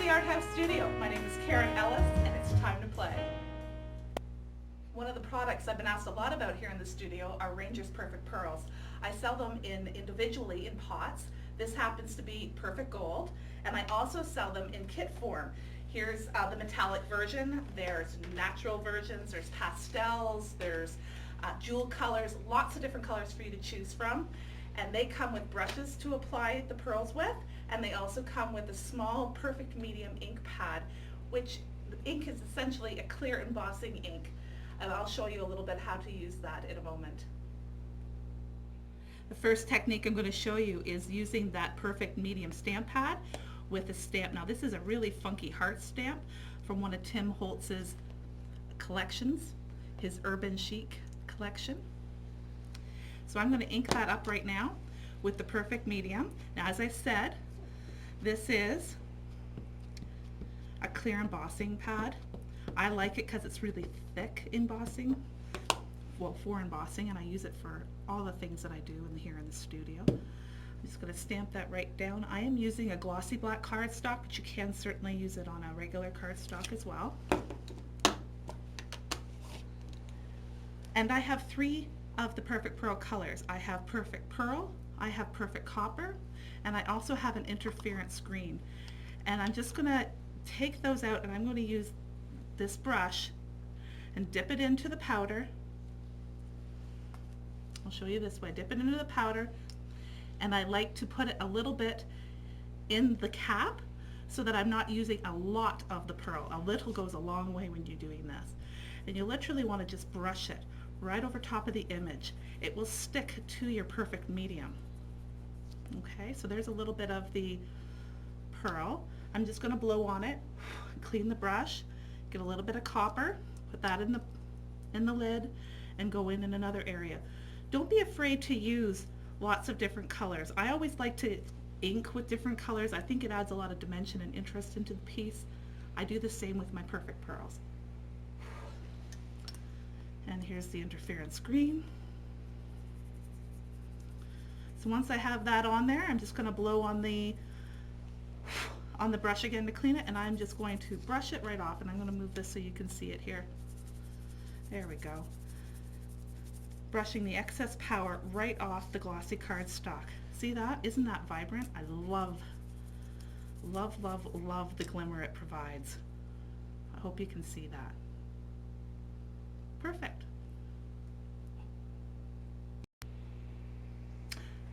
the Art House Studio. My name is Karen Ellis, and it's time to play. One of the products I've been asked a lot about here in the studio are Ranger's Perfect Pearls. I sell them individually in pots. This happens to be Perfect Gold, and I also sell them in kit form. Here's the metallic version. There's natural versions, there's pastels, there's jewel colors, lots of different colors for you to choose from. And they come with brushes to apply the pearls with, and they also come with a small Perfect Medium ink pad, which the ink is essentially a clear embossing ink. And I'll show you a little bit how to use that in a moment. The first technique I'm going to show you is using that Perfect Medium stamp pad with a stamp. Now this is a really funky heart stamp from one of Tim Holtz's collections, his Urban Chic collection. So I'm going to ink that up right now with the Perfect Medium. Now as I said, this is a clear embossing pad. I like it because it's really thick embossing, well, for embossing, and I use it for all the things that I do here in the studio. I'm just going to stamp that right down. I am using a glossy black cardstock, but you can certainly use it on a regular cardstock as well. And I have three of the Perfect Pearl colors. I have Perfect Pearl, I have Perfect Copper, and I also have an interference green. And I'm just going to take those out, and I'm going to use this brush and dip it into the powder. I'll show you this way. Dip it into the powder, and I like to put it a little bit in the cap so that I'm not using a lot of the pearl. A little goes a long way when you're doing this. And you literally want to just brush it right over top of the image. It will stick to your Perfect Medium. Okay, so there's a little bit of the pearl. I'm just going to blow on it, clean the brush, get a little bit of copper, put that in the lid, and go in another area. Don't be afraid to use lots of different colors. I always like to ink with different colors. I think it adds a lot of dimension and interest into the piece. I do the same with my Perfect Pearls. And here's the interference green. So once I have that on there, I'm just going to blow on the brush again to clean it, and I'm just going to brush it right off, and I'm going to move this so you can see it here. There we go. Brushing the excess powder right off the glossy cardstock. See that? Isn't that vibrant? I love, love, love, love the glimmer it provides. I hope you can see that. Perfect.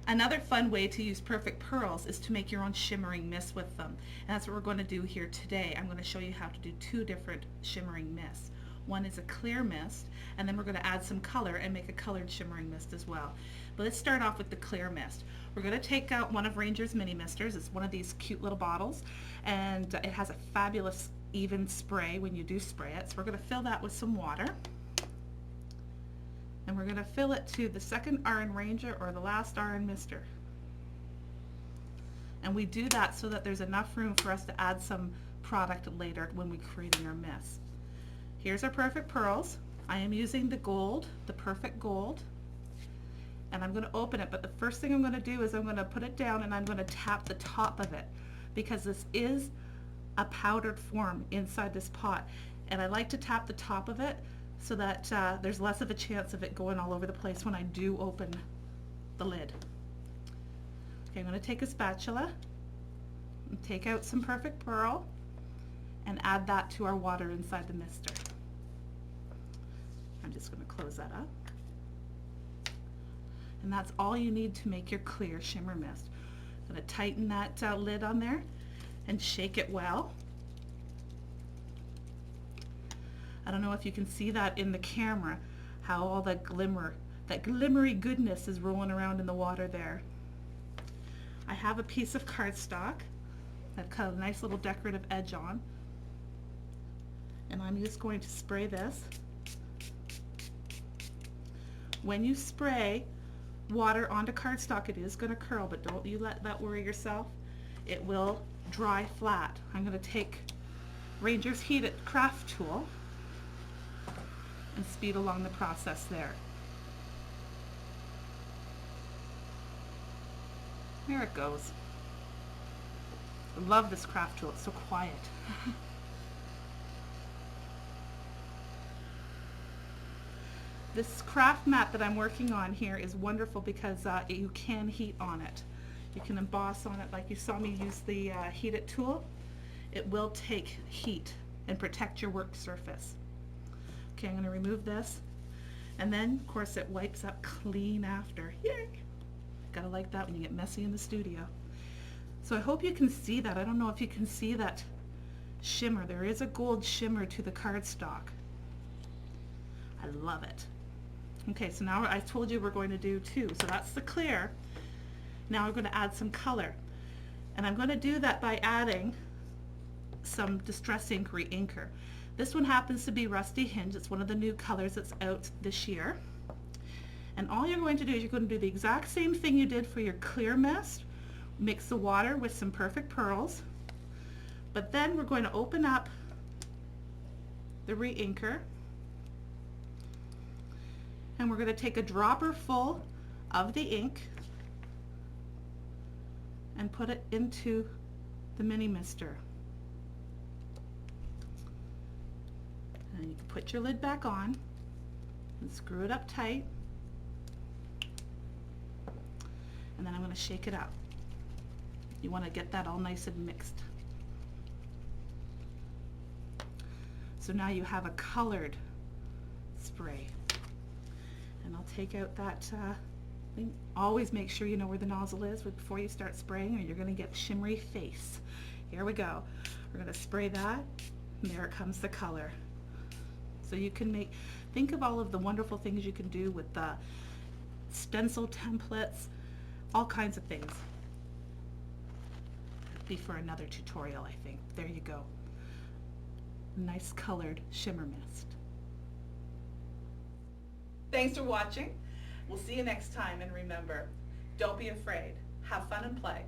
Another fun way to use Perfect Pearls is to make your own shimmering mists with them. And that's what we're going to do here today. I'm going to show you how to do two different shimmering mists. One is a clear mist, and then we're going to add some color and make a colored shimmering mist as well. But let's start off with the clear mist. We're going to take out one of Ranger's mini misters. It's one of these cute little bottles, and it has a fabulous even spray when you do spray it. So we're going to fill that with some water. And we're going to fill it to the second RN Ranger or the last RN Mister. And we do that so that there's enough room for us to add some product later when we're creating our mist. Here's our Perfect Pearls. I am using the gold, the Perfect Gold. And I'm going to open it, but the first thing I'm going to do is I'm going to put it down and I'm going to tap the top of it, because this is a powdered form inside this pot. And I like to tap the top of it so that there's less of a chance of it going all over the place when I do open the lid. Okay, I'm going to take a spatula and take out some Perfect Pearl and add that to our water inside the mister. I'm just going to close that up. And that's all you need to make your clear shimmer mist. I'm going to tighten that lid on there and shake it well. I don't know if you can see that in the camera, how all that glimmer, that glimmery goodness is rolling around in the water there. I have a piece of cardstock that got a nice little decorative edge on, and I'm just going to spray this. When you spray water onto cardstock, it is going to curl, but don't you let that worry yourself. It will dry flat. I'm going to take Ranger's Heated Craft Tool and speed along the process there. There it goes. I love this craft tool, it's so quiet. This craft mat that I'm working on here is wonderful because you can heat on it. You can emboss on it like you saw me use the heat it tool. It will take heat and protect your work surface. Okay, I'm going to remove this. And then, of course, it wipes up clean after. Yay! Gotta like that when you get messy in the studio. So I hope you can see that. I don't know if you can see that shimmer. There is a gold shimmer to the cardstock. I love it. Okay, so now I told you we're going to do two. So that's the clear. Now we're going to add some color. And I'm going to do that by adding some Distress Ink Reinker. This one happens to be Rusty Hinge. It's one of the new colors that's out this year. And all you're going to do is you're going to do the exact same thing you did for your clear mist. Mix the water with some Perfect Pearls. But then we're going to open up the Reinker. And we're going to take a dropper full of the ink and put it into the mini mister. And you can put your lid back on and screw it up tight. And then I'm going to shake it up. You want to get that all nice and mixed. So now you have a colored spray. And I'll take out that thing. Always make sure you know where the nozzle is before you start spraying or you're going to get shimmery face. Here we go. We're going to spray that, and there comes the color. So you can think of all of the wonderful things you can do with the stencil templates, all kinds of things. That'd be for another tutorial, I think. There you go. Nice colored shimmer mist. Thanks for watching. We'll see you next time, and remember, don't be afraid. Have fun and play.